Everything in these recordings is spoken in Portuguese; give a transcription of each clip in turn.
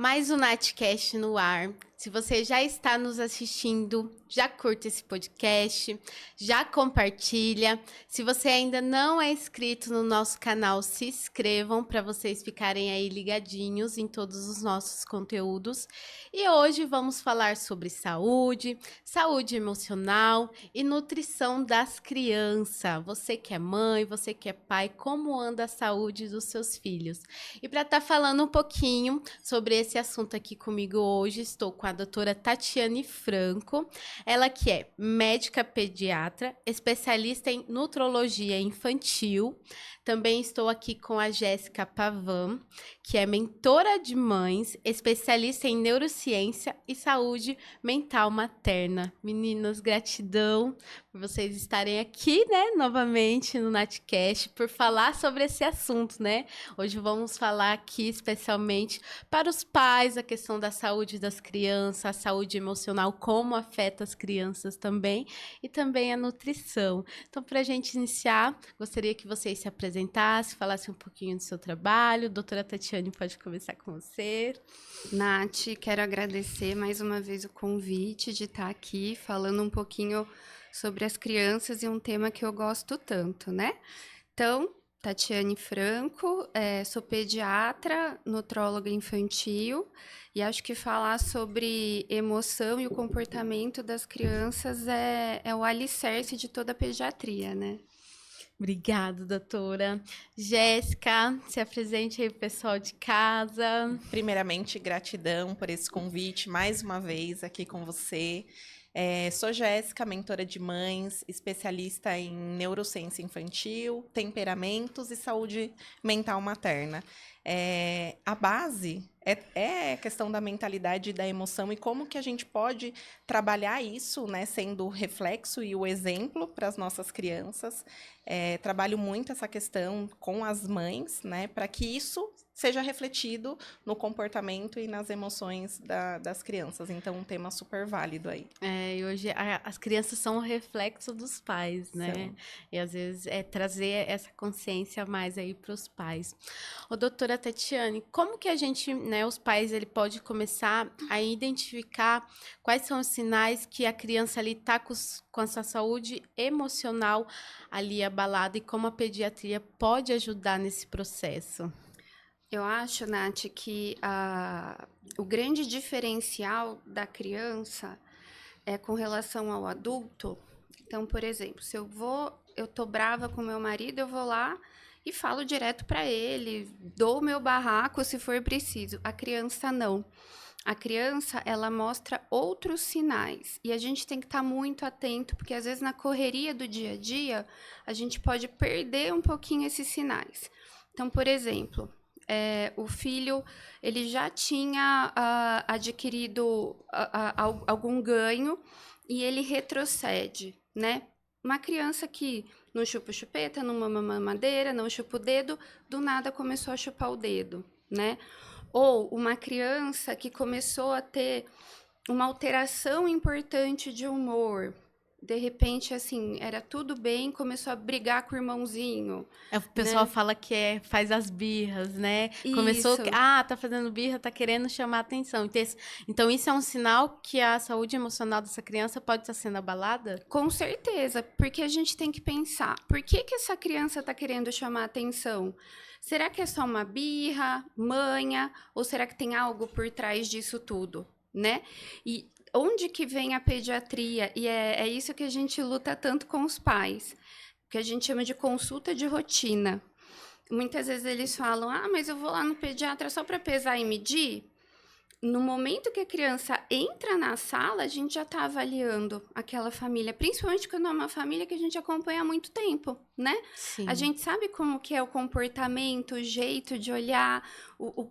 Mais um Natcast no ar. Se você já está nos assistindo, já curta esse podcast, já compartilha. Se você ainda não é inscrito no nosso canal, se inscrevam para vocês ficarem aí ligadinhos em todos os nossos conteúdos. E hoje vamos falar sobre saúde, saúde emocional e nutrição das crianças. Você que é mãe, você que é pai, como anda a saúde dos seus filhos? E para estar falando um pouquinho sobre esse assunto aqui comigo hoje, estou com a doutora Tatiane Franco, ela que é médica pediatra, especialista em nutrologia infantil. Também estou aqui com a Jéssica Pavan, que é mentora de mães, especialista em neurociência e saúde mental materna. Meninas, gratidão por vocês estarem aqui, né, novamente no Natcast, por falar sobre esse assunto, né? Hoje vamos falar aqui especialmente para os pais a questão da saúde das crianças, a saúde emocional, como afeta as crianças também, e também a nutrição. Então, para a gente iniciar, gostaria que vocês se apresentassem, falassem um pouquinho do seu trabalho. Doutora Tatiane, pode começar com você. Nath, quero agradecer mais uma vez o convite de estar aqui falando um pouquinho sobre as crianças e um tema que eu gosto tanto, né? Então, Tatiane Franco, sou pediatra, nutróloga infantil e acho que falar sobre emoção e o comportamento das crianças é o alicerce de toda a pediatria, né? Obrigada, doutora. Jéssica, se apresente aí pro pessoal de casa. Primeiramente, gratidão por esse convite mais uma vez aqui com você. Sou Jéssica, mentora de mães, especialista em neurociência infantil, temperamentos e saúde mental materna. A base é a questão da mentalidade e da emoção e como que a gente pode trabalhar isso, né, sendo o reflexo e o exemplo para as nossas crianças. Trabalho muito essa questão com as mães, né, para que isso seja refletido no comportamento e nas emoções das crianças. Então, um tema super válido aí. E hoje as crianças são o reflexo dos pais, né? São. E às vezes é trazer essa consciência mais aí para os pais. Ô, doutora Tatiane, como que a gente, né, os pais, ele pode começar a identificar quais são os sinais que a criança ali está com a sua saúde emocional ali abalada e como a pediatria pode ajudar nesse processo? Eu acho, Nath, que o grande diferencial da criança é com relação ao adulto. Então, por exemplo, se eu tô brava com meu marido, eu vou lá e falo direto para ele, dou o meu barraco se for preciso. A criança não. A criança, ela mostra outros sinais e a gente tem que estar muito atento, porque às vezes na correria do dia a dia, a gente pode perder um pouquinho esses sinais. Então, por exemplo, o filho ele já tinha adquirido algum ganho e ele retrocede, né? Uma criança que não chupa chupeta, não mama mamadeira, não chupa o dedo, do nada começou a chupar o dedo, né? Ou uma criança que começou a ter uma alteração importante de humor. De repente, assim, era tudo bem, começou a brigar com o irmãozinho. O pessoal né? fala que faz as birras, né? Começou, Isso. tá fazendo birra, tá querendo chamar atenção. Então, isso é um sinal que a saúde emocional dessa criança pode estar sendo abalada? Com certeza, porque a gente tem que pensar, por que essa criança está querendo chamar atenção? Será que é só uma birra, manha, ou será que tem algo por trás disso tudo, né? E onde que vem a pediatria? E é isso que a gente luta tanto com os pais, que a gente chama de consulta de rotina. Muitas vezes eles falam, mas eu vou lá no pediatra só para pesar e medir. No momento que a criança entra na sala, a gente já está avaliando aquela família, principalmente quando é uma família que a gente acompanha há muito tempo, né? Sim. A gente sabe como que é o comportamento, o jeito de olhar,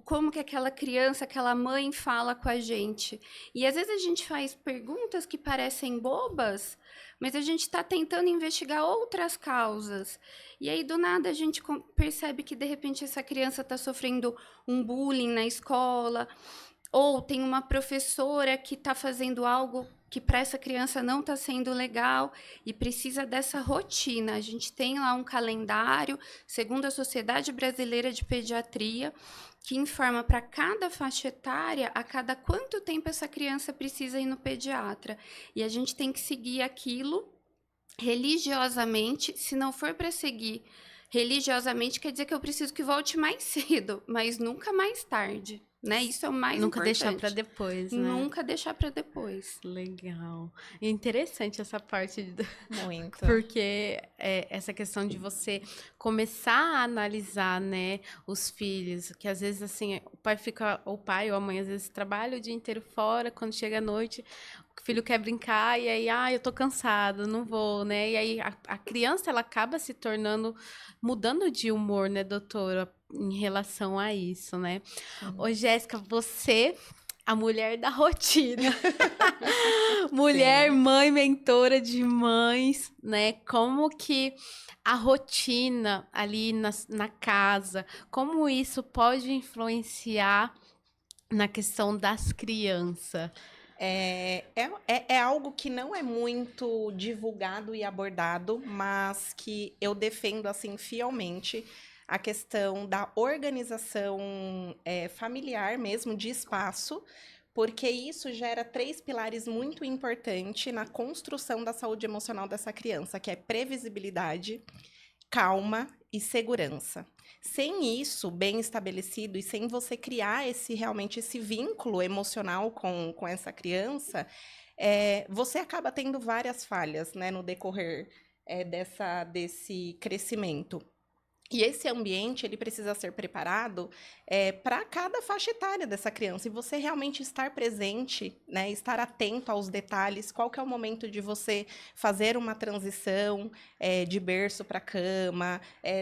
como que aquela criança, aquela mãe fala com a gente. E às vezes a gente faz perguntas que parecem bobas, mas a gente está tentando investigar outras causas. E aí, do nada, a gente percebe que, de repente, essa criança está sofrendo um bullying na escola, ou tem uma professora que está fazendo algo que para essa criança não está sendo legal e precisa dessa rotina. A gente tem lá um calendário, segundo a Sociedade Brasileira de Pediatria, que informa para cada faixa etária a cada quanto tempo essa criança precisa ir no pediatra. E a gente tem que seguir aquilo religiosamente. Se não for para seguir religiosamente, quer dizer que eu preciso que volte mais cedo, mas nunca mais tarde. Né? Isso é o mais Nunca importante. deixar para depois, né? Nunca deixar para depois. Legal. E interessante essa parte, Muito. porque essa questão de você começar a analisar, né, os filhos, que às vezes assim, o pai ou a mãe às vezes trabalha o dia inteiro fora, quando chega à noite, o filho quer brincar e aí, eu tô cansado, não vou, né? E aí a criança ela acaba se tornando, mudando de humor, né, doutora, em relação a isso, né? Ô, Jéssica, você, a mulher da rotina. Mulher, Sim. mãe, mentora de mães, né? Como que a rotina ali na casa, como isso pode influenciar na questão das crianças? É algo que não é muito divulgado e abordado, mas que eu defendo assim fielmente a questão da organização familiar mesmo de espaço, porque isso gera 3 pilares muito importantes na construção da saúde emocional dessa criança, que é previsibilidade, calma e segurança. Sem isso bem estabelecido e sem você criar realmente esse vínculo emocional com essa criança, você acaba tendo várias falhas, né, no decorrer desse crescimento. E esse ambiente, ele precisa ser preparado para cada faixa etária dessa criança. E você realmente estar presente, né? Estar atento aos detalhes. Qual que é o momento de você fazer uma transição de berço para cama.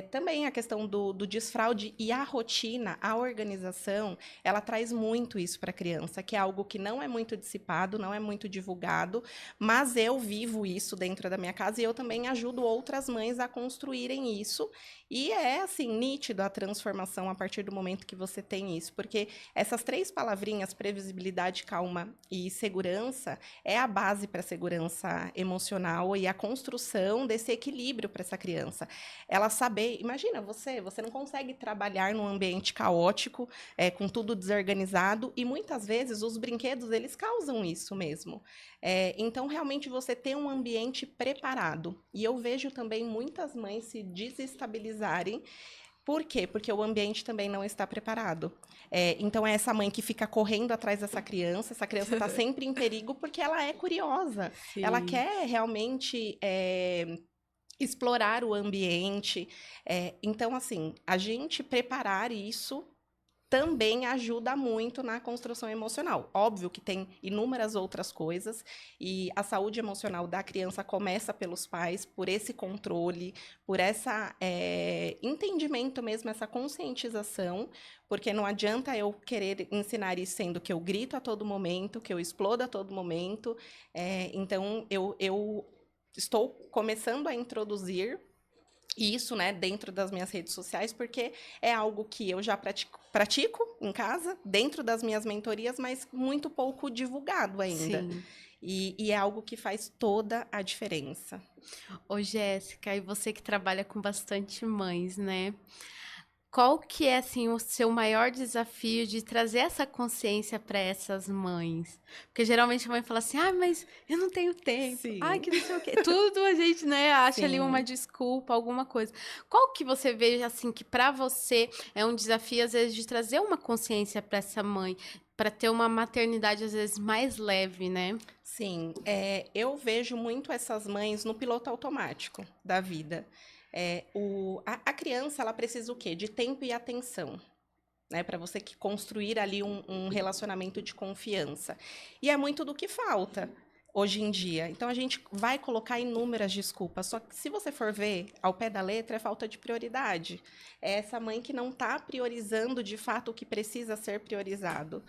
Também a questão do desfraude e a rotina, a organização, ela traz muito isso para a criança, que é algo que não é muito dissipado, não é muito divulgado, mas eu vivo isso dentro da minha casa e eu também ajudo outras mães a construírem isso. E é, assim, nítido a transformação a partir do momento que você tem isso, porque essas 3 palavrinhas, previsibilidade, calma e segurança, é a base para a segurança emocional e a construção desse equilíbrio para essa criança. Ela saber, imagina, você não consegue trabalhar num ambiente caótico, com tudo desorganizado, e muitas vezes os brinquedos, eles causam isso mesmo. Então, realmente, você ter um ambiente preparado. E eu vejo também muitas mães se desestabilizarem. Por quê? Porque o ambiente também não está preparado. Então, é essa mãe que fica correndo atrás dessa criança, essa criança está sempre em perigo porque ela é curiosa. Sim. Ela quer realmente explorar o ambiente. Então, assim, a gente preparar isso também ajuda muito na construção emocional. Óbvio que tem inúmeras outras coisas, e a saúde emocional da criança começa pelos pais, por esse controle, por esse entendimento mesmo, essa conscientização, porque não adianta eu querer ensinar isso sendo que eu grito a todo momento, que eu explodo a todo momento. Então, eu estou começando a introduzir isso, né, dentro das minhas redes sociais, porque é algo que eu já pratico em casa, dentro das minhas mentorias, mas muito pouco divulgado ainda. Sim. E é algo que faz toda a diferença. Ô, Jéssica, e você que trabalha com bastante mães, né? Qual que é, assim, o seu maior desafio de trazer essa consciência para essas mães? Porque geralmente a mãe fala assim, mas eu não tenho tempo. Sim. Que não sei o quê. Tudo a gente, né, acha ali Sim. uma desculpa, alguma coisa. Qual que você vê, assim, que para você é um desafio, às vezes, de trazer uma consciência para essa mãe, para ter uma maternidade, às vezes, mais leve, né? Sim, eu vejo muito essas mães no piloto automático da vida. A criança, ela precisa o quê? De tempo e atenção, né? Para você construir ali um relacionamento de confiança. E é muito do que falta hoje em dia. Então, a gente vai colocar inúmeras desculpas. Só que, se você for ver ao pé da letra, é falta de prioridade. É essa mãe que não está priorizando, de fato, o que precisa ser priorizado.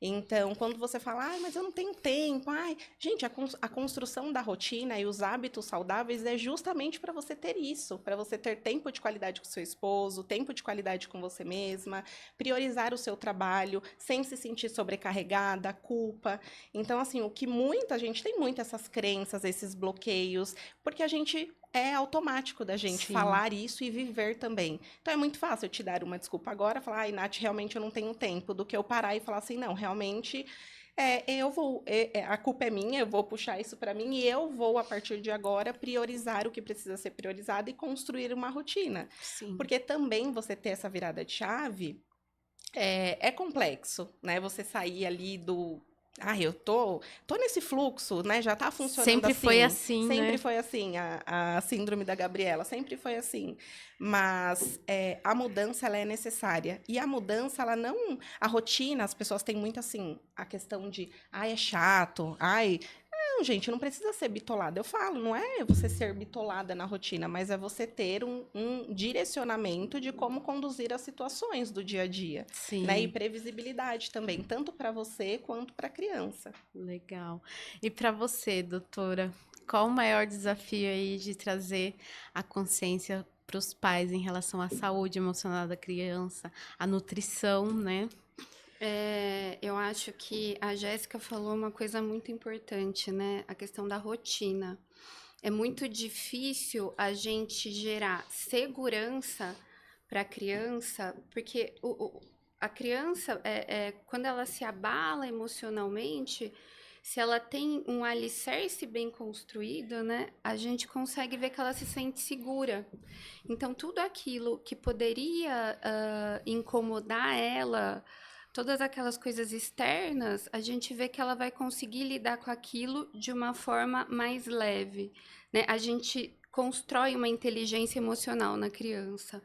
Então, quando você fala, ai, mas eu não tenho tempo, ai, gente, a construção da rotina e os hábitos saudáveis é justamente para você ter isso, para você ter tempo de qualidade com seu esposo, tempo de qualidade com você mesma, priorizar o seu trabalho sem se sentir sobrecarregada, culpa. Então, assim, o que muita gente tem muito essas crenças, esses bloqueios, porque a gente é automático da gente Sim. falar isso e viver também. Então é muito fácil eu te dar uma desculpa agora, falar, ai, Nath, realmente eu não tenho tempo, do que eu parar e falar assim, não, realmente a culpa é minha, eu vou puxar isso para mim e eu vou, a partir de agora, priorizar o que precisa ser priorizado e construir uma rotina. Sim. Porque também você ter essa virada de chave é complexo, né? Você sair ali do. Ah, eu tô nesse fluxo, né? Já tá funcionando Sempre assim. foi assim, Sempre né? foi assim, a síndrome da Gabriela, sempre foi assim. Mas a mudança, ela é necessária. E a mudança, ela não. A rotina, as pessoas têm muito assim, a questão de, ai, é chato, ai. Não, gente, não precisa ser bitolada. Eu falo, não é você ser bitolada na rotina, mas é você ter um direcionamento de como conduzir as situações do dia a dia, né? E Sim, previsibilidade também, tanto para você quanto para a criança. legal. E para você, doutora, qual o maior desafio aí de trazer a consciência para os pais em relação à saúde emocional da criança, à nutrição, né? Eu acho que a Jéssica falou uma coisa muito importante, né? A questão da rotina. É muito difícil a gente gerar segurança para a criança, porque a criança, quando ela se abala emocionalmente, se ela tem um alicerce bem construído, né, a gente consegue ver que ela se sente segura. Então, tudo aquilo que poderia incomodar ela, todas aquelas coisas externas, a gente vê que ela vai conseguir lidar com aquilo de uma forma mais leve, né? A gente constrói uma inteligência emocional na criança.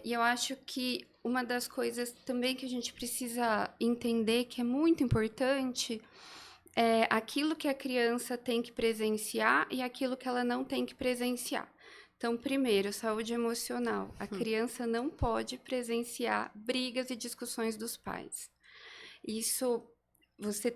E eu acho que uma das coisas também que a gente precisa entender que é muito importante é aquilo que a criança tem que presenciar e aquilo que ela não tem que presenciar. Então, primeiro, saúde emocional. A criança não pode presenciar brigas e discussões dos pais. Isso, você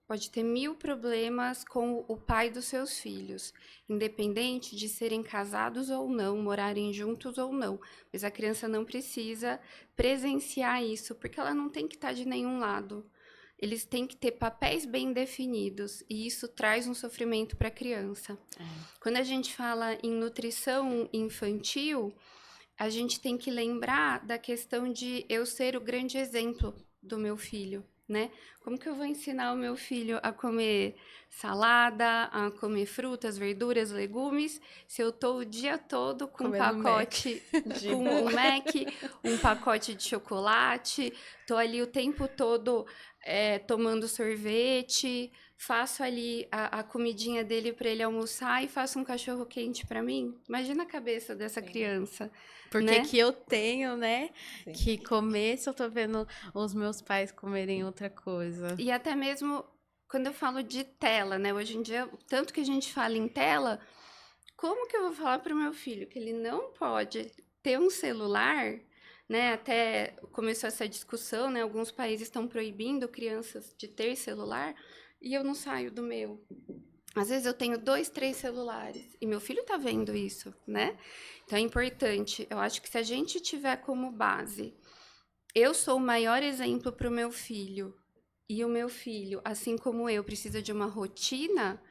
pode ter 1000 problemas com o pai dos seus filhos, independente de serem casados ou não, morarem juntos ou não. Mas a criança não precisa presenciar isso, porque ela não tem que estar de nenhum lado. Eles têm que ter papéis bem definidos, e isso traz um sofrimento para a criança. Quando a gente fala em nutrição infantil, a gente tem que lembrar da questão de eu ser o grande exemplo do meu filho, né? Como que eu vou ensinar o meu filho a comer salada, a comer frutas, verduras, legumes, se eu tô o dia todo com um Comendo pacote, De com boa. um Mac, um pacote de chocolate, tô ali o tempo todo tomando sorvete, faço ali a comidinha dele para ele almoçar e faço um cachorro quente para mim? Imagina a cabeça dessa criança, Porque né? que eu tenho, né, Sim. que comer se eu tô vendo os meus pais comerem outra coisa. E até mesmo quando eu falo de tela, né? Hoje em dia, tanto que a gente fala em tela, como que eu vou falar para o meu filho que ele não pode ter um celular, né? Até começou essa discussão, né? Alguns países estão proibindo crianças de ter celular e eu não saio do meu. Às vezes eu tenho 2, 3 celulares e meu filho tá vendo isso, né? Então é importante. Eu acho que se a gente tiver como base, eu sou o maior exemplo para o meu filho e o meu filho, assim como eu, precisa de uma rotina,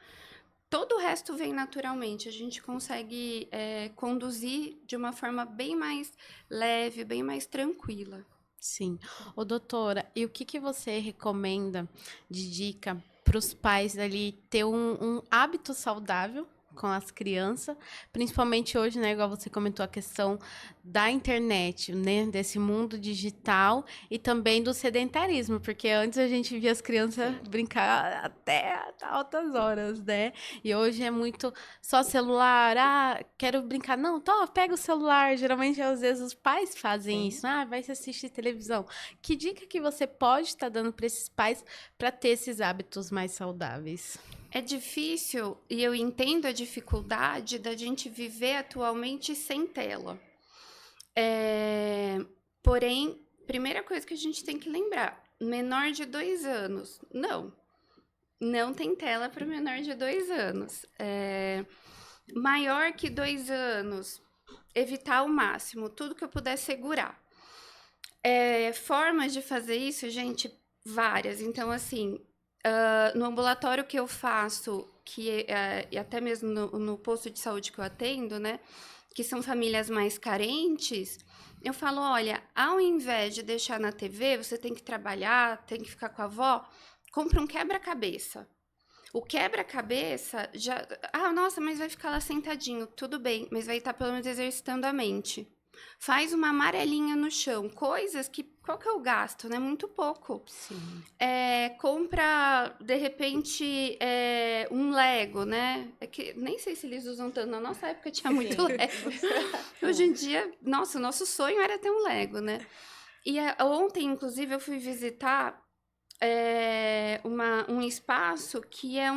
todo o resto vem naturalmente. A gente consegue conduzir de uma forma bem mais leve, bem mais tranquila. Sim. Ô, doutora, e o que que você recomenda de dica para os pais ali ter um hábito saudável com as crianças, principalmente hoje, né, igual você comentou a questão da internet, né, desse mundo digital e também do sedentarismo, porque antes a gente via as crianças brincar até altas horas, né? E hoje é muito só celular, quero brincar. Não, pega o celular. Geralmente, às vezes, os pais fazem Sim. isso. Vai se assistir televisão. Que dica que você pode estar dando para esses pais para ter esses hábitos mais saudáveis? É difícil e eu entendo a dificuldade da gente viver atualmente sem tela. Porém, primeira coisa que a gente tem que lembrar, menor de 2 anos, não tem tela para menor de 2 anos. Maior que 2 anos, evitar ao máximo, tudo que eu puder segurar. Formas de fazer isso, gente, várias. Então, assim, no ambulatório que eu faço, e até mesmo no posto de saúde que eu atendo, né, que são famílias mais carentes, eu falo, olha, ao invés de deixar na TV, você tem que trabalhar, tem que ficar com a avó, compra um quebra-cabeça. O quebra-cabeça já... Ah, nossa, mas vai ficar lá sentadinho. Tudo bem, mas vai estar pelo menos exercitando a mente. Faz uma amarelinha no chão. Coisas que... Qual que é o gasto, né? Muito pouco. Sim. Compra, de repente, um Lego, né? Que nem sei se eles usam tanto. Na nossa época tinha muito Lego. Hoje em dia, nossa, o nosso sonho era ter um Lego, né? E ontem, inclusive, eu fui visitar um espaço que é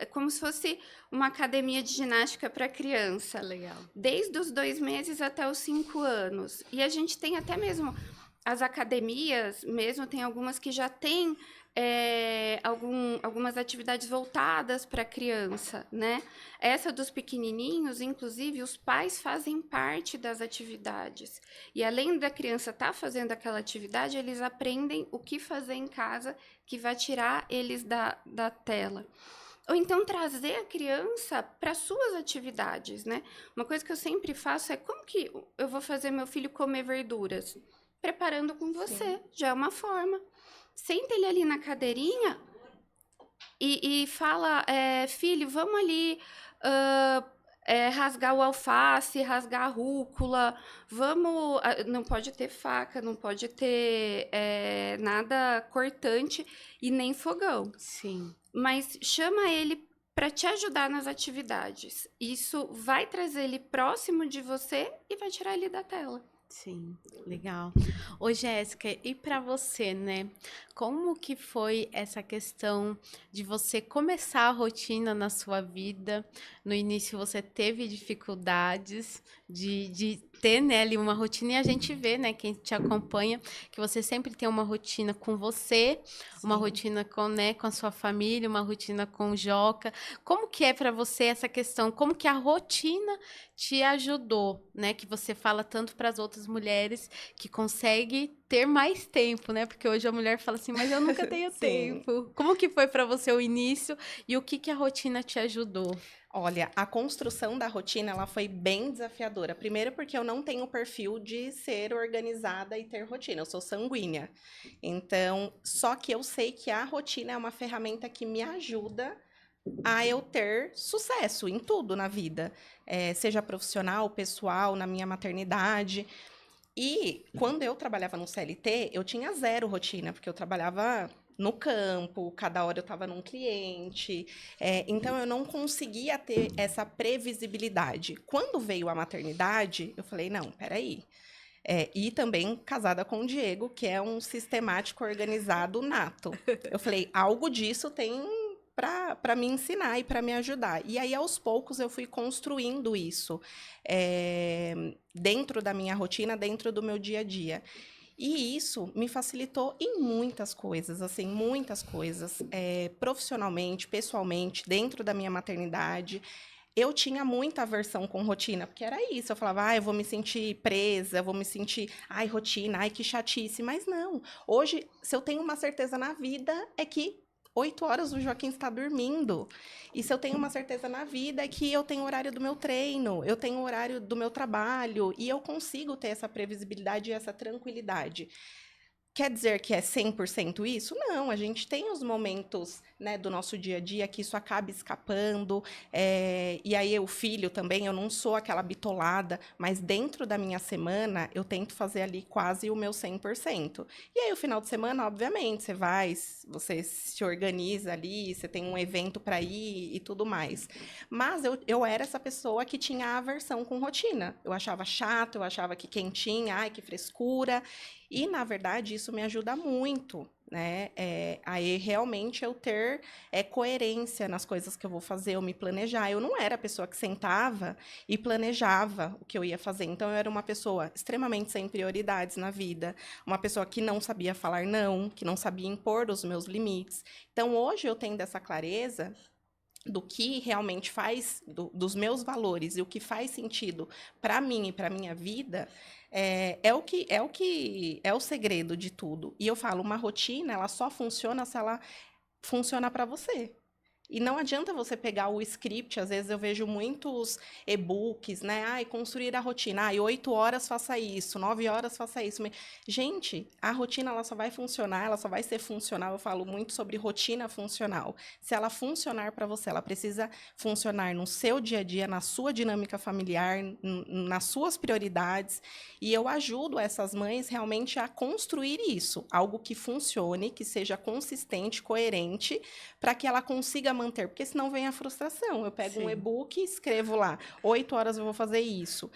como se fosse uma academia de ginástica para criança. Legal. Desde os 2 meses até os 5 anos. E a gente tem até mesmo as academias, mesmo tem algumas que já têm algumas atividades voltadas para a criança, né? Essa dos pequenininhos, inclusive, os pais fazem parte das atividades. E além da criança estar fazendo aquela atividade, eles aprendem o que fazer em casa, que vai tirar eles da tela. Ou então trazer a criança para suas atividades, né? Uma coisa que eu sempre faço é como que eu vou fazer meu filho comer verduras? Preparando com você, já é uma forma. Senta ele ali na cadeirinha e fala, filho, vamos ali rasgar o alface, rasgar a rúcula, vamos... Não pode ter faca, não pode ter nada cortante e nem fogão. Sim. Mas chama ele para te ajudar nas atividades. Isso vai trazer ele próximo de você e vai tirar ele da tela. Sim, legal. Ô, Jéssica, e para você, né? Como que foi essa questão de você começar a rotina na sua vida? No início você teve dificuldades de ter, né, ali uma rotina, e a gente vê, né, quem te acompanha, que você sempre tem uma rotina com você, uma rotina com, né, com a sua família, uma rotina com o Joca. Como que é para você essa questão? Como que a rotina te ajudou, né? Que você fala tanto para as outras mulheres que consegue ter mais tempo, né? Porque hoje a mulher fala assim, mas eu nunca tenho tempo. Como que foi para você o início e o que que a rotina te ajudou? Olha, a construção da rotina, ela foi bem desafiadora. Primeiro porque eu não tenho o perfil de ser organizada e ter rotina. Eu sou sanguínea. Então, só que eu sei que a rotina é uma ferramenta que me ajuda a eu ter sucesso em tudo na vida. Seja profissional, pessoal, na minha maternidade. E quando eu trabalhava no CLT, eu tinha zero rotina, porque eu trabalhava no campo, cada hora eu estava num cliente, então eu não conseguia ter essa previsibilidade. Quando veio a maternidade, eu falei, não, peraí. E também casada com o Diego, que é um sistemático organizado nato. Eu falei, algo disso tem para me ensinar e para me ajudar. E aí, aos poucos, eu fui construindo isso dentro da minha rotina, dentro do meu dia a dia. E isso me facilitou em muitas coisas, assim, muitas coisas. Profissionalmente, pessoalmente, dentro da minha maternidade. Eu tinha muita aversão com rotina, porque era isso. Eu falava, eu vou me sentir presa, eu vou me sentir, rotina, que chatice. Mas não. Hoje, se eu tenho uma certeza na vida, é que 8 horas o Joaquim está dormindo. E se eu tenho uma certeza na vida é que eu tenho o horário do meu treino, eu tenho o horário do meu trabalho, e eu consigo ter essa previsibilidade e essa tranquilidade. Quer dizer que é 100% isso? Não, a gente tem os momentos, né, do nosso dia a dia que isso acaba escapando, e aí o filho também, eu não sou aquela bitolada, mas dentro da minha semana eu tento fazer ali quase o meu 100%. E aí o final de semana, obviamente, você se organiza ali, você tem um evento para ir e tudo mais. Mas eu era essa pessoa que tinha aversão com rotina. Eu achava chato, eu achava que quentinha, que frescura. E, na verdade, isso me ajuda muito, né? Aí realmente eu ter coerência nas coisas que eu vou fazer, eu me planejar. Eu não era a pessoa que sentava e planejava o que eu ia fazer. Então, eu era uma pessoa extremamente sem prioridades na vida, uma pessoa que não sabia falar não, que não sabia impor os meus limites. Então, hoje eu tendo essa clareza do que realmente faz, dos meus valores e o que faz sentido para mim e para minha vida, é o segredo de tudo. E eu falo, uma rotina, ela só funciona se ela funciona para você. E não adianta você pegar o script, às vezes eu vejo muitos e-books, né? Ai, construir a rotina. Ai, 8 horas faça isso, 9 horas faça isso. Gente, a rotina ela só vai funcionar, ela só vai ser funcional. Eu falo muito sobre rotina funcional. Se ela funcionar para você, ela precisa funcionar no seu dia a dia, na sua dinâmica familiar, nas suas prioridades. E eu ajudo essas mães realmente a construir isso, algo que funcione, que seja consistente, coerente, para que ela consiga manter, porque senão vem a frustração. Eu pego um e-book e escrevo lá, 8 horas eu vou fazer isso.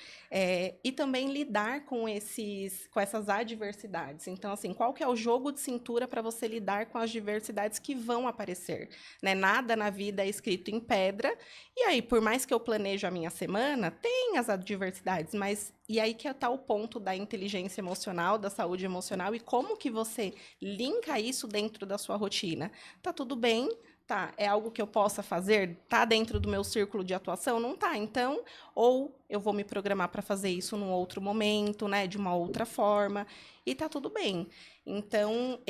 E também lidar com essas adversidades. Então, assim, qual que é o jogo de cintura para você lidar com as diversidades que vão aparecer? Né? Nada na vida é escrito em pedra, e aí, por mais que eu planeje a minha semana, tem as adversidades, mas e aí que está o ponto da inteligência emocional, da saúde emocional, e como que você linka isso dentro da sua rotina. Tá tudo bem, tá? É algo que eu possa fazer? Tá dentro do meu círculo de atuação? Não tá. Então, ou eu vou me programar para fazer isso num outro momento, né? De uma outra forma. E tá tudo bem. Então,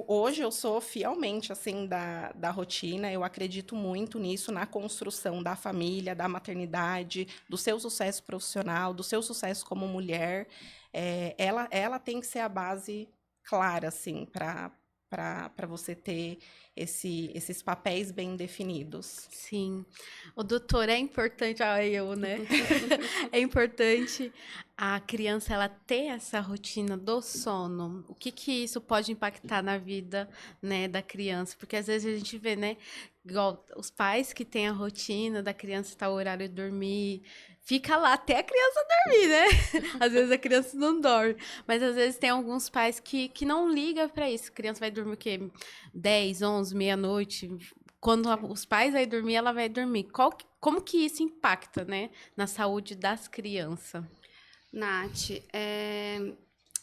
hoje eu sou fielmente assim da rotina. Eu acredito muito nisso, na construção da família, da maternidade, do seu sucesso profissional, do seu sucesso como mulher. Ela tem que ser a base clara, assim, para você ter esses papéis bem definidos. Sim. O doutor, é importante, eu, né? É importante a criança ela ter essa rotina do sono. O que que isso pode impactar na vida, né, da criança? Porque às vezes a gente vê, né, igual os pais que têm a rotina da criança estar o horário de dormir, fica lá até a criança dormir, né? Às vezes a criança não dorme, mas às vezes tem alguns pais que não ligam para isso. A criança vai dormir o quê? 10, 11, meia-noite. Quando os pais vão dormir, ela vai dormir. Como que isso impacta, né, na saúde das crianças? Nath,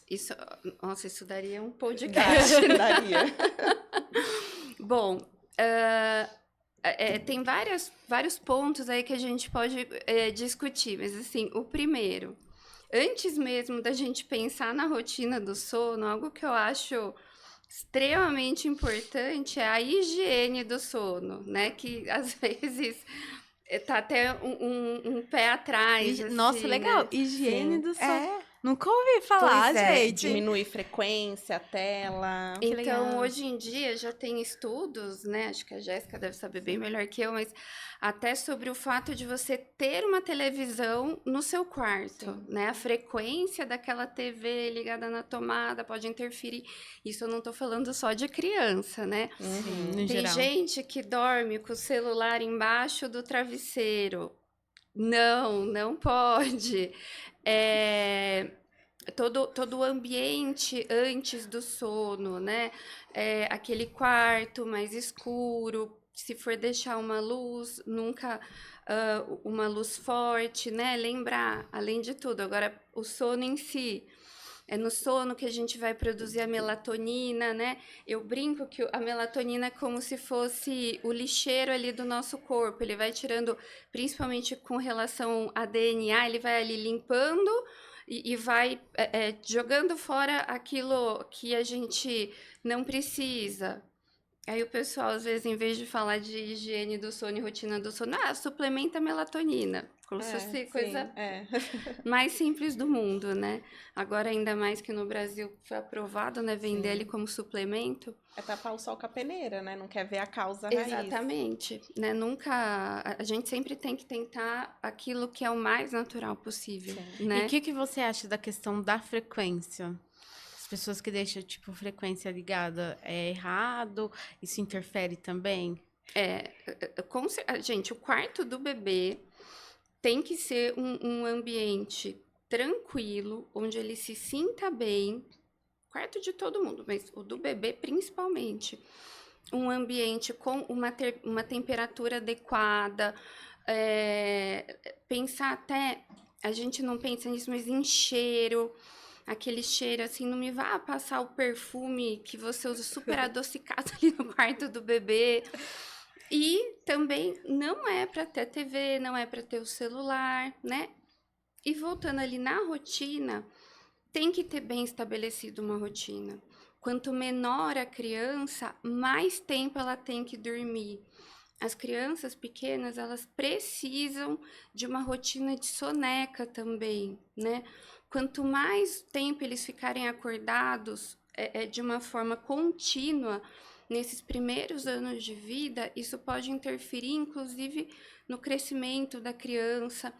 isso, nossa, isso daria um podcast. Daria. Bom, tem vários pontos aí que a gente pode discutir, mas assim, o primeiro, antes mesmo da gente pensar na rotina do sono, algo que eu acho extremamente importante é a higiene do sono, né? Que às vezes tá até um pé atrás. Nossa, assim, legal. né? Higiene Sim. do sono. Nunca ouvi falar, Pois é, gente. Diminuir frequência, tela. Que Então, legal. hoje em dia já tem estudos, né? Acho que a Jéssica deve saber bem melhor que eu, mas até sobre o fato de você ter uma televisão no seu quarto, Sim. né? A frequência daquela TV ligada na tomada pode interferir. Isso eu não tô falando só de criança, né? Sim, no Tem geral. gente que dorme com o celular embaixo do travesseiro. Não pode. Todo o ambiente antes do sono, né? Aquele quarto mais escuro, se for deixar uma luz, nunca uma luz forte, né? Lembrar, além de tudo, agora o sono em si. É no sono que a gente vai produzir a melatonina, né? Eu brinco que a melatonina é como se fosse o lixeiro ali do nosso corpo. Ele vai tirando, principalmente com relação a DNA, ele vai ali limpando e vai jogando fora aquilo que a gente não precisa. Aí o pessoal, às vezes, em vez de falar de higiene do sono e rotina do sono, suplementa melatonina. Como se fosse coisa mais simples do mundo, né? Agora, ainda mais que no Brasil foi aprovado, né? Vender ele como suplemento. É tapar o sol com a peneira, né? Não quer ver a causa raiz. Exatamente. Né? A gente sempre tem que tentar aquilo que é o mais natural possível, né? E o que você acha da questão da frequência? As pessoas que deixam, tipo, frequência ligada, é errado? Isso interfere também? Gente, o quarto do bebê tem que ser um ambiente tranquilo, onde ele se sinta bem, quarto de todo mundo, mas o do bebê principalmente. Um ambiente com uma temperatura adequada, pensar até, a gente não pensa nisso, mas em cheiro, aquele cheiro assim, não me vá passar o perfume que você usa super adocicado ali no quarto do bebê. E também não é para ter TV, não é para ter o celular, né? E voltando ali na rotina, tem que ter bem estabelecido uma rotina. Quanto menor a criança, mais tempo ela tem que dormir. As crianças pequenas, elas precisam de uma rotina de soneca também, né? Quanto mais tempo eles ficarem acordados, de uma forma contínua, nesses primeiros anos de vida, isso pode interferir, inclusive, no crescimento da criança.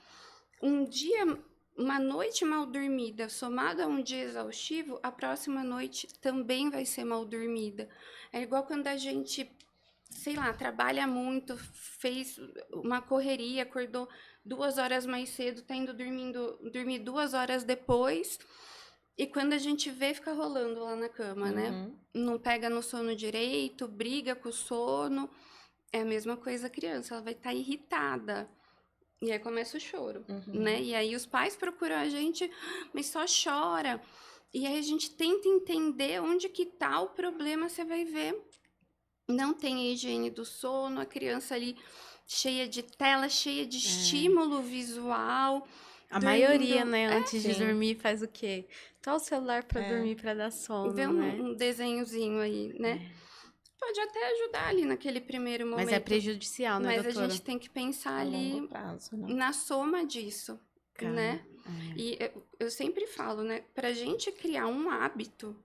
Uma noite mal dormida, somada a um dia exaustivo, a próxima noite também vai ser mal dormida. É igual quando a gente, sei lá, trabalha muito, fez uma correria, acordou 2 horas mais cedo, tá indo dormir 2 horas depois, e quando a gente vê, fica rolando lá na cama, né? Não pega no sono direito, briga com o sono. É a mesma coisa a criança, ela vai estar irritada. E aí começa o choro, né? E aí os pais procuram a gente, mas só chora. E aí a gente tenta entender onde que tá o problema, você vai ver. Não tem a higiene do sono, a criança ali cheia de tela, cheia de estímulo visual. A dormindo- maioria, né, antes de Sim. dormir faz o quê? Só o celular pra dormir, pra dar sono, Vê né? um desenhozinho aí, né? Pode até ajudar ali naquele primeiro momento. Mas é prejudicial, né, Mas a doutora? gente tem que pensar A ali longo prazo, né? na soma disso, Cara, né? é. E eu sempre falo, né? Pra gente criar um hábito,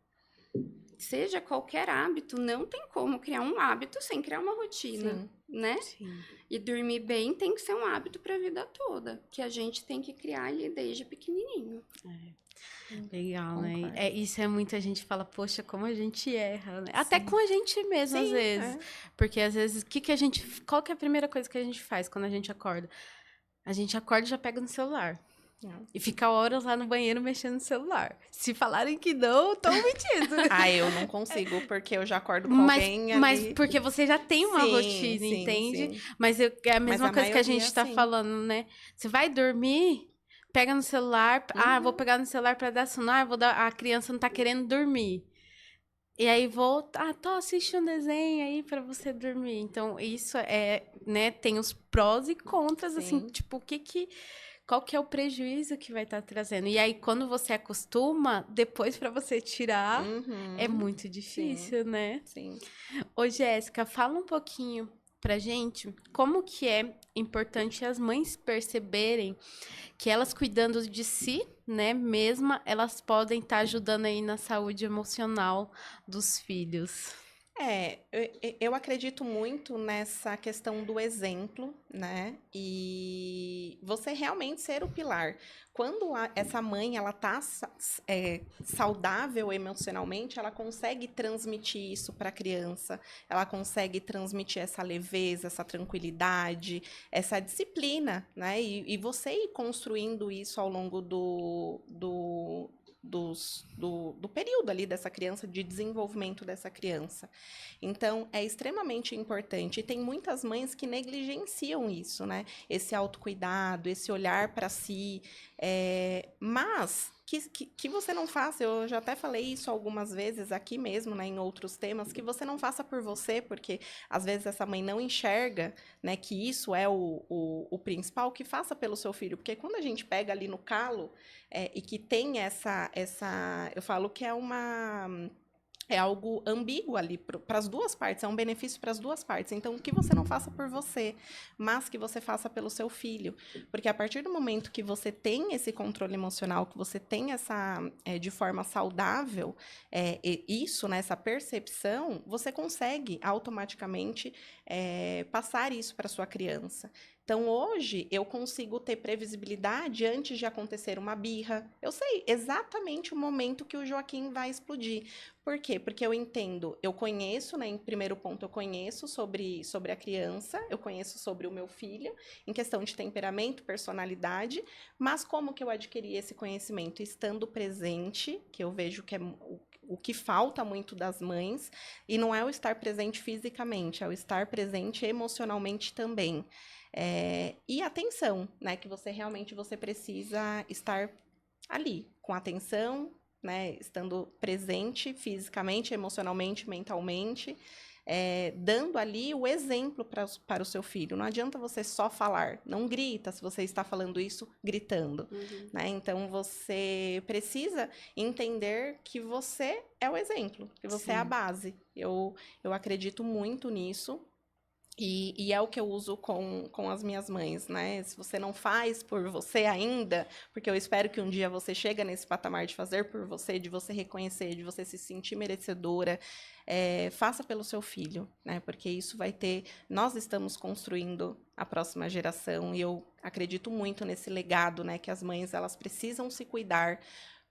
seja qualquer hábito, não tem como criar um hábito sem criar uma rotina, Sim. né? Sim. E dormir bem tem que ser um hábito para a vida toda, que a gente tem que criar ali desde pequenininho. Legal, né? Concordo. Isso é muita gente fala, poxa, como a gente erra, né? Até com a gente mesmo, às Sim, vezes. Porque às vezes, qual que é a primeira coisa que a gente faz quando a gente acorda? A gente acorda e já pega no celular. E fica horas lá no banheiro mexendo no celular. Se falarem que não, estão mentindo. Ah, eu não consigo, porque eu já acordo com Mas, alguém mas ali. porque você já tem uma Sim, rotina, sim, entende? sim. Mas é a mesma a coisa que a maioria, gente tá sim. falando, né? Você vai dormir, pega no celular. Ah, vou pegar no celular pra dar sono. Ah, vou dar, a criança não tá querendo dormir. E aí vou, tô assiste um desenho aí pra você dormir. Então, isso né, tem os prós e contras, assim, Sim. tipo, qual que é o prejuízo que vai estar trazendo? E aí, quando você acostuma, depois pra você tirar, é muito difícil, né? Sim. Ô, Jéssica, fala um pouquinho pra gente como que é importante as mães perceberem que elas cuidando de si, né, mesma, elas podem estar ajudando aí na saúde emocional dos filhos. Eu acredito muito nessa questão do exemplo, né? E você realmente ser o pilar. Quando essa mãe ela tá saudável emocionalmente, ela consegue transmitir isso para a criança, ela consegue transmitir essa leveza, essa tranquilidade, essa disciplina, né? E você ir construindo isso ao longo do período ali dessa criança, de desenvolvimento dessa criança. Então, é extremamente importante. E tem muitas mães que negligenciam isso, né? Esse autocuidado, esse olhar para si. Mas que você não faça, eu já até falei isso algumas vezes aqui mesmo, né, em outros temas, que você não faça por você, porque às vezes essa mãe não enxerga, né, que isso é o principal, que faça pelo seu filho. Porque quando a gente pega ali no calo e que tem eu falo que é algo ambíguo ali para as duas partes, é um benefício para as duas partes. Então, que você não faça por você, mas que você faça pelo seu filho. Porque a partir do momento que você tem esse controle emocional, que você tem de forma saudável, isso, né, essa percepção, você consegue automaticamente passar isso para sua criança. Então, hoje, eu consigo ter previsibilidade antes de acontecer uma birra. Eu sei exatamente o momento que o Joaquim vai explodir. Por quê? Porque eu conheço, né? Em primeiro ponto, eu conheço sobre a criança, eu conheço sobre o meu filho, em questão de temperamento, personalidade, mas como que eu adquiri esse conhecimento? Estando presente, que eu vejo que é o que falta muito das mães, e não é o estar presente fisicamente, é o estar presente emocionalmente também. E atenção, né? Que você precisa estar ali, com atenção, né? Estando presente fisicamente, emocionalmente, mentalmente, dando ali o exemplo para o seu filho. Não adianta você só falar, não grita se você está falando isso gritando, né? Então, você precisa entender que você é o exemplo, que você é a base. Eu acredito muito nisso. E é o que eu uso com as minhas mães, né? Se você não faz por você ainda, porque eu espero que um dia você chegue nesse patamar de fazer por você, de você reconhecer, de você se sentir merecedora, faça pelo seu filho, né? Porque isso vai ter... Nós estamos construindo a próxima geração e eu acredito muito nesse legado, né? Que as mães, elas precisam se cuidar,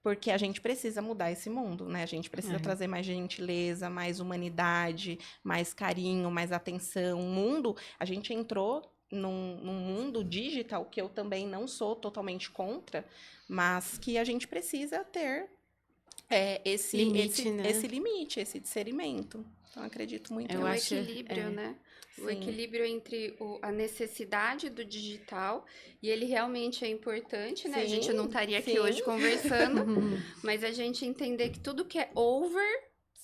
porque a gente precisa mudar esse mundo, né? A gente precisa trazer mais gentileza, mais humanidade, mais carinho, mais atenção. O mundo, a gente entrou num mundo digital que eu também não sou totalmente contra, mas que a gente precisa ter esse limite, esse discernimento. Então, acredito muito o equilíbrio, né? O Sim. equilíbrio entre a necessidade do digital, e ele realmente é importante, né? Sim, a gente não estaria aqui hoje conversando, mas a gente entender que tudo que é over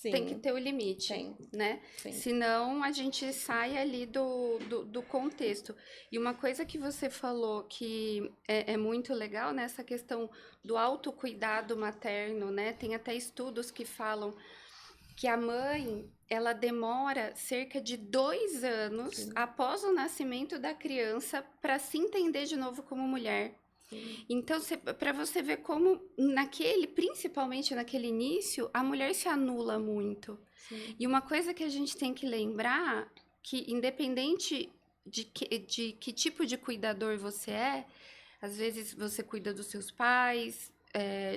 tem que ter o limite, né? Sim. Senão a gente sai ali do contexto. E uma coisa que você falou que é muito legal, né? Essa questão do autocuidado materno, né? Tem até estudos que falam que a mãe, ela demora cerca de 2 anos após o nascimento da criança para se entender de novo como mulher. Então, para você ver como principalmente naquele início, a mulher se anula muito. E uma coisa que a gente tem que lembrar, que independente de que tipo de cuidador você às vezes você cuida dos seus pais,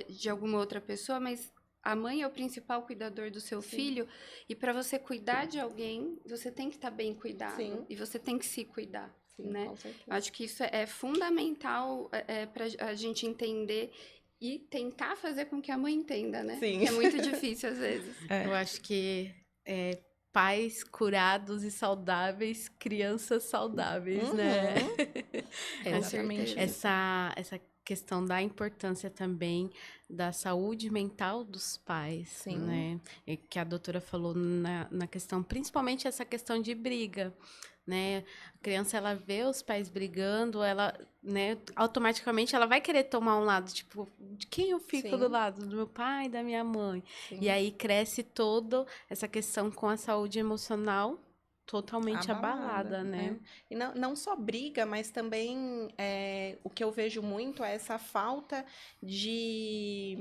de alguma outra pessoa, mas a mãe é o principal cuidador do seu filho, e para você cuidar de alguém, você tem que estar bem cuidado, e você tem que se cuidar, né? Acho que isso é fundamental para a gente entender e tentar fazer com que a mãe entenda, né? Sim. Que é muito difícil às vezes. Eu acho que pais curados e saudáveis, crianças saudáveis, né? Exatamente. Essa questão da importância também da saúde mental dos pais, né? E que a doutora falou na questão, principalmente essa questão de briga, né? A criança, ela vê os pais brigando, ela, né, automaticamente ela vai querer tomar um lado, tipo, de quem eu fico do lado? Do meu pai, da minha mãe. E aí cresce toda essa questão com a saúde emocional totalmente abalada, né? E não só briga, mas também o que eu vejo muito é essa falta de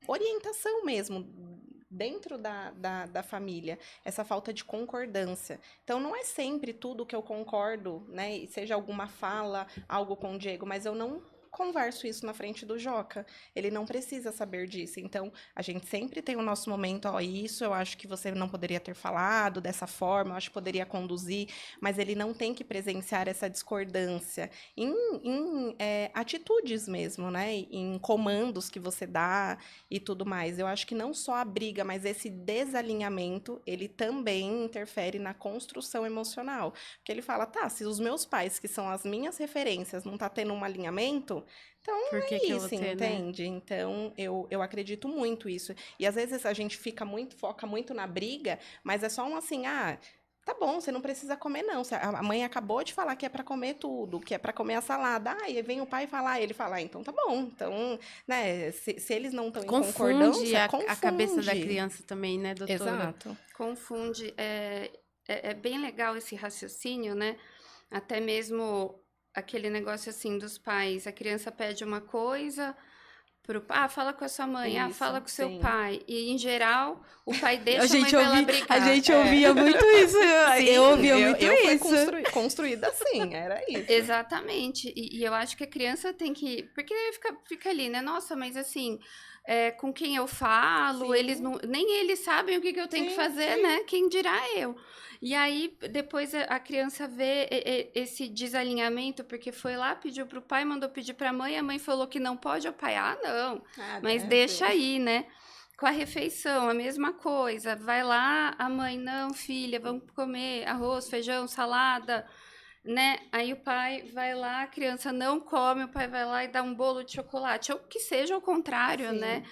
orientação mesmo dentro da família, essa falta de concordância. Então, não é sempre tudo que eu concordo, né? E seja alguma fala, algo com o Diego, mas eu não converso isso na frente do Joca. Ele não precisa saber disso. Então, a gente sempre tem o nosso momento, isso eu acho que você não poderia ter falado dessa forma, eu acho que poderia conduzir, mas ele não tem que presenciar essa discordância em atitudes mesmo, né? Em comandos que você dá e tudo mais. Eu acho que não só a briga, mas esse desalinhamento, ele também interfere na construção emocional. Porque ele fala, se os meus pais, que são as minhas referências, não tá tendo um alinhamento, então isso, entende? Né? Então, eu acredito muito isso. E às vezes a gente foca muito na briga, mas é só tá bom, você não precisa comer, não. A mãe acabou de falar que é para comer tudo, que é para comer a salada. E vem o pai falar, ele fala, então tá bom. Então, né, se eles não estão em concordância, confunde a cabeça da criança também, né, doutora? Exato. Confunde. É bem legal esse raciocínio, né? Até mesmo aquele negócio assim dos pais, a criança pede uma coisa pro pai, fala com a sua mãe, fala com o seu pai. E, em geral, o pai deixa a mãe dela brigar. A gente ouvia muito isso. Eu ouvia muito isso. Fui construída assim, era isso. Exatamente. E eu acho que a criança tem que... Porque fica ali, né? Nossa, mas assim... com quem eu falo, nem eles sabem o que eu tenho que fazer, né? Quem dirá eu. E aí, depois a criança vê esse desalinhamento, porque foi lá, pediu pro pai, mandou pedir pra mãe, a mãe falou que não pode, o pai, não, mas deixa aí, né? Com a refeição, a mesma coisa. Vai lá, a mãe, não, filha, vamos comer arroz, feijão, salada, né? Aí o pai vai lá, a criança não come, o pai vai lá e dá um bolo de chocolate. Ou que seja o contrário, Sim. né?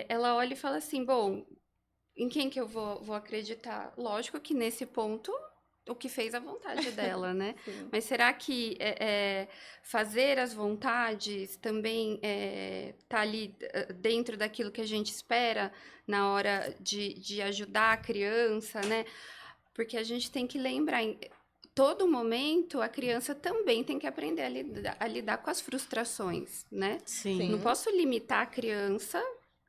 Ela olha e fala assim, bom, em quem que eu vou acreditar? Lógico que nesse ponto o que fez a vontade dela, né? Sim. Mas será que fazer as vontades também tá ali dentro daquilo que a gente espera na hora de ajudar a criança, né? Porque a gente tem que lembrar, em todo momento, a criança também tem que aprender a lidar com as frustrações, né? Sim. Não posso limitar a criança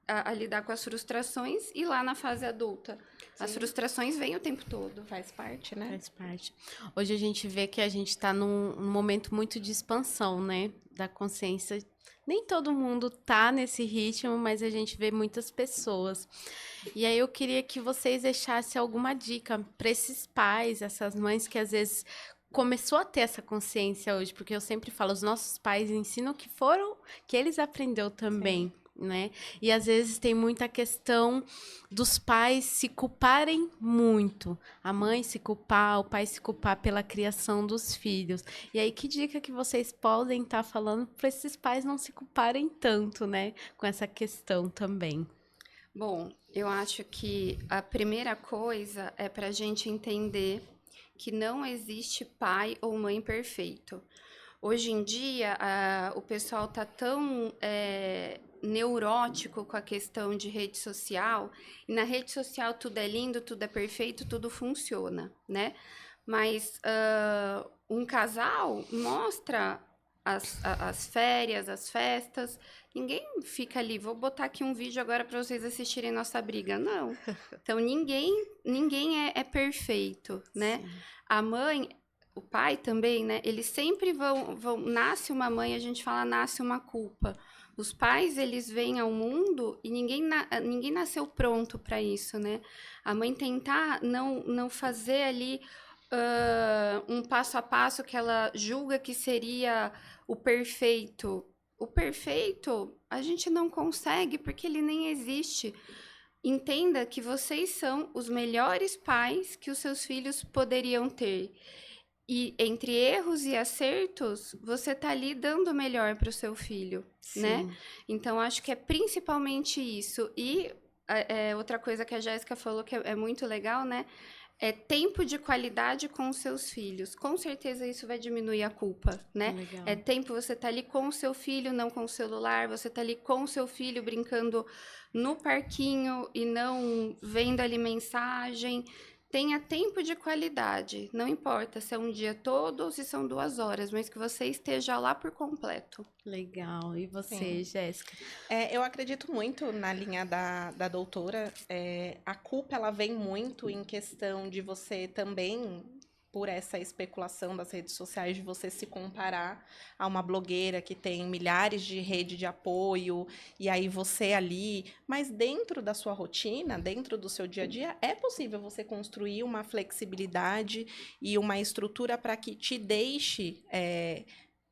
a lidar com as frustrações e lá na fase adulta. As Sim. frustrações vêm o tempo todo. Faz parte, né? Faz parte. Hoje a gente vê que a gente está num momento muito de expansão, né? Da consciência. Nem todo mundo tá nesse ritmo, mas a gente vê muitas pessoas. E aí eu queria que vocês deixassem alguma dica para esses pais, essas mães que às vezes começou a ter essa consciência hoje, porque eu sempre falo, os nossos pais ensinam que foram, que eles aprendeu também. Né? E às vezes tem muita questão dos pais se culparem muito. A mãe se culpar, o pai se culpar pela criação dos filhos. E aí, que dica que vocês podem estar falando para esses pais não se culparem tanto, né? Com essa questão também. Bom, eu acho que a primeira coisa é para a gente entender que não existe pai ou mãe perfeito. Hoje em dia, o pessoal tá tão neurótico com a questão de rede social, e na rede social tudo é lindo, tudo é perfeito, tudo funciona, né? Mas um casal mostra as férias, as festas, ninguém fica ali, vou botar aqui um vídeo agora para vocês assistirem nossa briga, não. Então, ninguém é perfeito, né? Sim. A mãe, o pai também, né? Eles sempre vão. Nasce uma mãe, a gente fala, nasce uma culpa. Os pais, eles vêm ao mundo e ninguém nasceu pronto para isso, né? A mãe tentar não fazer ali um passo a passo que ela julga que seria o perfeito. O perfeito a gente não consegue porque ele nem existe. Entenda que vocês são os melhores pais que os seus filhos poderiam ter. E entre erros e acertos, você tá ali dando o melhor para o seu filho, né? Sim. Então, acho que é principalmente isso. E outra coisa que a Jéssica falou que é muito legal, né? É tempo de qualidade com os seus filhos. Com certeza isso vai diminuir a culpa, né? Legal. É tempo você tá ali com o seu filho, não com o celular. Você tá ali com o seu filho brincando no parquinho e não vendo ali mensagem. Tenha tempo de qualidade. Não importa se é um dia todo ou se são 2 horas, mas que você esteja lá por completo. Legal. E você, Sim. Jéssica? Eu acredito muito na linha da doutora. A culpa, ela vem muito em questão de você também, por essa especulação das redes sociais, de você se comparar a uma blogueira que tem milhares de rede de apoio, e aí você ali. Mas dentro da sua rotina, dentro do seu dia a dia, é possível você construir uma flexibilidade e uma estrutura para que te deixe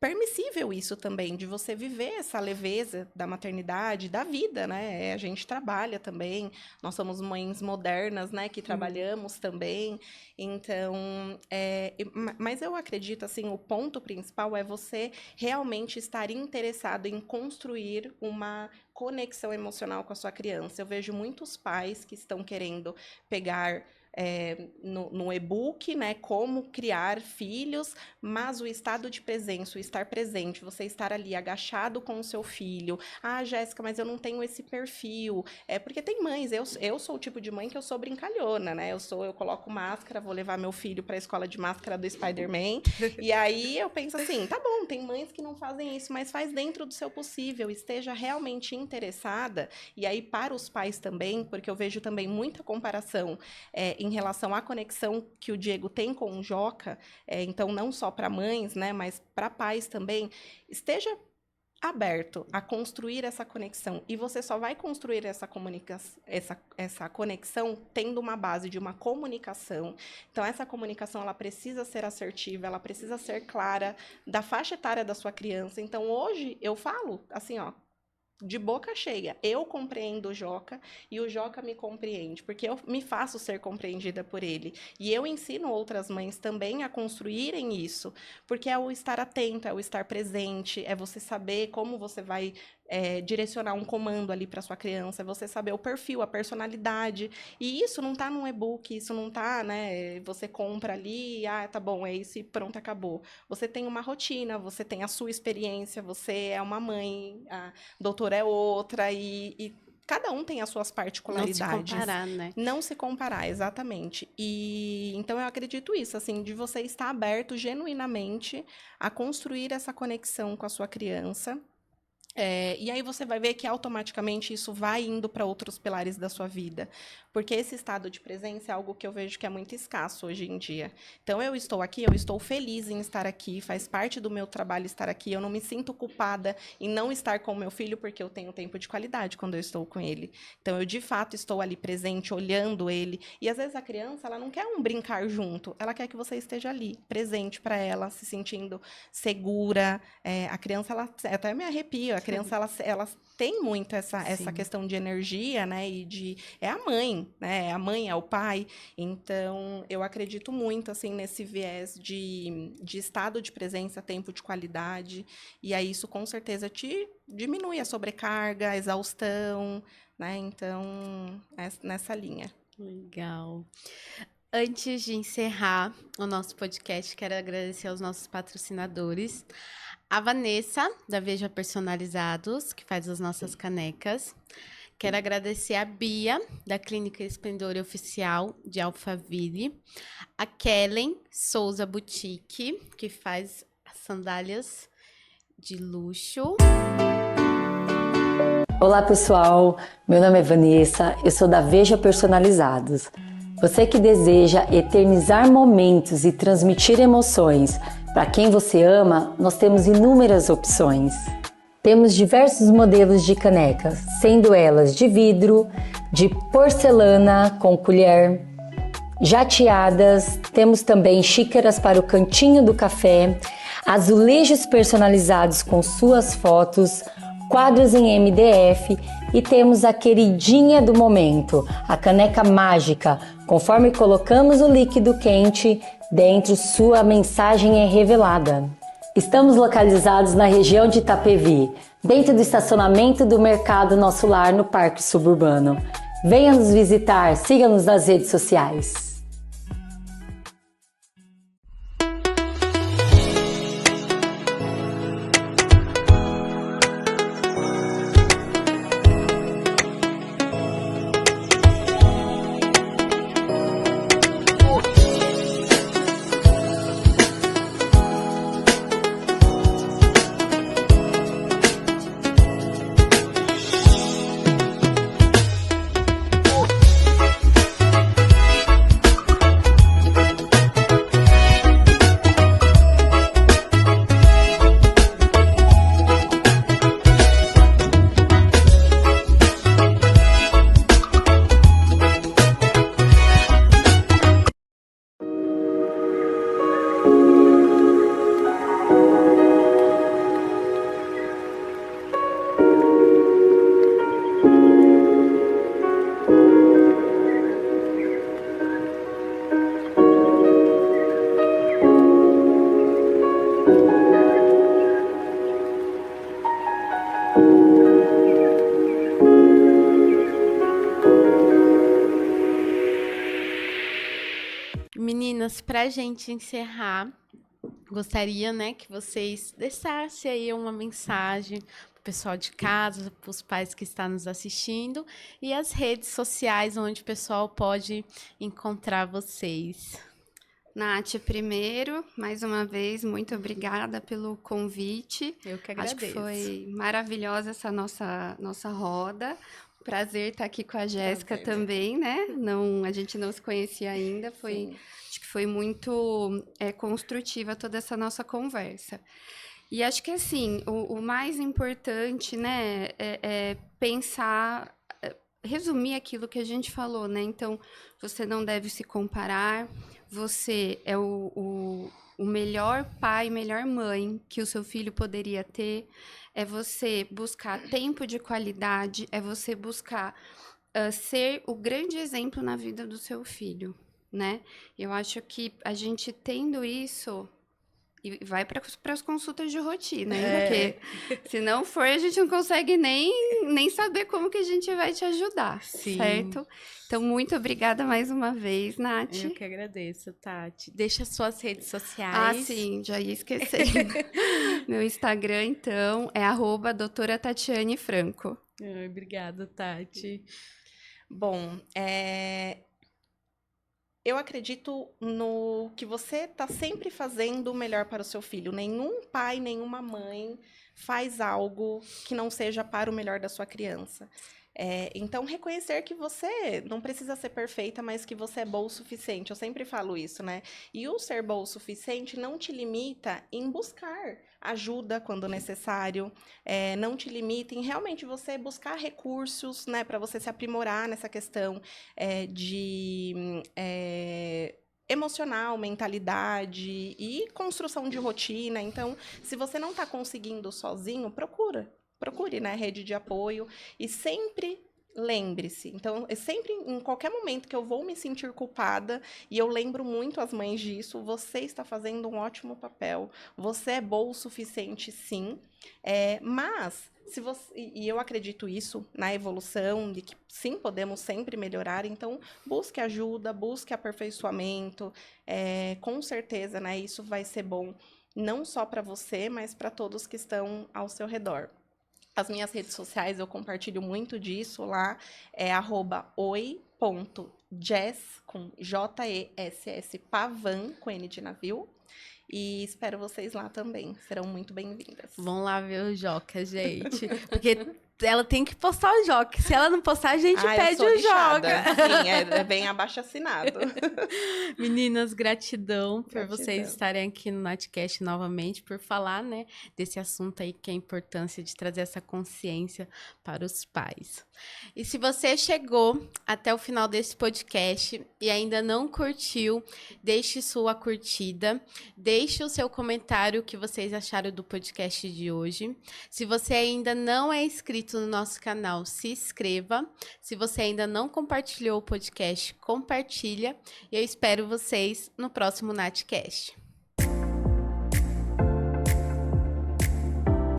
permissível isso também, de você viver essa leveza da maternidade, da vida, né? A gente trabalha também, nós somos mães modernas, né? Que trabalhamos também. Então, mas eu acredito, assim, o ponto principal é você realmente estar interessado em construir uma conexão emocional com a sua criança. Eu vejo muitos pais que estão querendo pegar no e-book, né, como criar filhos, mas o estado de presença, o estar presente, você estar ali agachado com o seu filho. Ah, Jéssica, mas eu não tenho esse perfil. Porque tem mães, eu sou o tipo de mãe que eu sou brincalhona, né? Eu coloco máscara, vou levar meu filho para a escola de máscara do Spider-Man. E aí eu penso assim, tá bom, tem mães que não fazem isso, mas faz dentro do seu possível, esteja realmente interessada. E aí para os pais também, porque eu vejo também muita comparação em relação à conexão que o Diego tem com o Joca, então não só para mães, né, mas para pais também, esteja aberto a construir essa conexão. E você só vai construir essa conexão tendo uma base de uma comunicação. Então, essa comunicação, ela precisa ser assertiva, ela precisa ser clara da faixa etária da sua criança. Então, hoje, eu falo assim, ó, de boca cheia. Eu compreendo o Joca e o Joca me compreende, porque eu me faço ser compreendida por ele. E eu ensino outras mães também a construírem isso, porque é o estar atento, é o estar presente, é você saber como você vai direcionar um comando ali para sua criança, é você saber o perfil, a personalidade. E isso não está num e-book, isso não está, né? Você compra ali, tá bom, é isso e pronto, acabou. Você tem uma rotina, você tem a sua experiência, você é uma mãe, a doutora é outra, e cada um tem as suas particularidades. Não se comparar, né? Não se comparar, exatamente. E então eu acredito isso, assim, de você estar aberto genuinamente a construir essa conexão com a sua criança. E aí você vai ver que automaticamente isso vai indo para outros pilares da sua vida. Porque esse estado de presença é algo que eu vejo que é muito escasso hoje em dia. Então, eu estou aqui, eu estou feliz em estar aqui, faz parte do meu trabalho estar aqui. Eu não me sinto culpada em não estar com o meu filho, porque eu tenho tempo de qualidade quando eu estou com ele. Então, eu, de fato, estou ali presente, olhando ele. E, às vezes, a criança, ela não quer um brincar junto. Ela quer que você esteja ali, presente para ela, se sentindo segura. A criança, ela até me arrepio. A criança, ela tem muito essa questão de energia, né? E é a mãe, né? É a mãe, é o pai. Então, eu acredito muito, assim, nesse viés de estado de presença, tempo de qualidade. E aí, isso, com certeza, te diminui a sobrecarga, a exaustão, né? Então, é nessa linha. Legal. Antes de encerrar o nosso podcast, quero agradecer aos nossos patrocinadores. A Vanessa, da Veja Personalizados, que faz as nossas canecas. Quero agradecer a Bia, da Clínica Esplendor Oficial, de Alphaville. A Kellen Souza Boutique, que faz as sandálias de luxo. Olá, pessoal. Meu nome é Vanessa, eu sou da Veja Personalizados. Você que deseja eternizar momentos e transmitir emoções para quem você ama, nós temos inúmeras opções. Temos diversos modelos de canecas, sendo elas de vidro, de porcelana com colher, jateadas, temos também xícaras para o cantinho do café, azulejos personalizados com suas fotos, quadros em MDF e temos a queridinha do momento, a caneca mágica. Conforme colocamos o líquido quente dentro, sua mensagem é revelada. Estamos localizados na região de Itapevi, dentro do estacionamento do Mercado Nosso Lar, no Parque Suburbano. Venha nos visitar, siga-nos nas redes sociais. Meninas, pra gente encerrar, gostaria, né, que vocês deixassem aí uma mensagem pro pessoal de casa, pros pais que estão nos assistindo e as redes sociais onde o pessoal pode encontrar vocês. Nath, primeiro, mais uma vez, muito obrigada pelo convite. Eu que Acho agradeço. que foi maravilhosa essa nossa roda. Prazer estar aqui com a Jéssica também, né? A gente não se conhecia ainda, acho que foi muito construtiva toda essa nossa conversa. E acho que, assim, o mais importante, né, é pensar, resumir aquilo que a gente falou, né? Então, você não deve se comparar, você é o o melhor pai, melhor mãe que o seu filho poderia ter é você buscar tempo de qualidade, é você buscar ser o grande exemplo na vida do seu filho, né? Eu acho que a gente tendo isso, e vai para as consultas de rotina, hein? Porque se não for, a gente não consegue nem saber como que a gente vai te ajudar, Sim. certo? Então, muito obrigada mais uma vez, Nath. Eu que agradeço, Tati. Deixa suas redes Ah, sociais. sim, já ia esquecer. Meu Instagram, então, é @doutora Tatiane Franco. Ai, obrigada, Tati. Bom, eu acredito no que você está sempre fazendo o melhor para o seu filho. Nenhum pai, nenhuma mãe faz algo que não seja para o melhor da sua criança. Então, reconhecer que você não precisa ser perfeita, mas que você é boa o suficiente. Eu sempre falo isso, né? E o ser boa o suficiente não te limita em buscar ajuda quando necessário, não te limita em realmente você buscar recursos, né, para você se aprimorar nessa questão de emocional, mentalidade e construção de rotina. Então, se você não está conseguindo sozinho, procure, né, rede de apoio e sempre lembre-se. Então, sempre, em qualquer momento que eu vou me sentir culpada, e eu lembro muito as mães disso, você está fazendo um ótimo papel, você é boa o suficiente, sim, mas, se você, e eu acredito isso na evolução, de que sim, podemos sempre melhorar, então, busque ajuda, busque aperfeiçoamento, com certeza, né, isso vai ser bom, não só para você, mas para todos que estão ao seu redor. As minhas redes sociais, eu compartilho muito disso lá, é @oi.jess, com Jess, Pavan, com N de navio. E espero vocês lá também, serão muito bem-vindas. Vão lá ver o Joca, gente. Porque ela tem que postar o Joca. Se ela não postar, a gente pede o Joca. Sim, é bem abaixo-assinado. Meninas, gratidão por Gratidão. vocês estarem aqui no Natcast novamente, por falar, né, desse assunto aí que é a importância de trazer essa consciência para os pais. E se você chegou até o final desse podcast e ainda não curtiu, deixe sua curtida, deixe o seu comentário o que vocês acharam do podcast de hoje. Se você ainda não é inscrito no nosso canal, se inscreva. Se você ainda não compartilhou o podcast, compartilha. E eu espero vocês no próximo Natcast.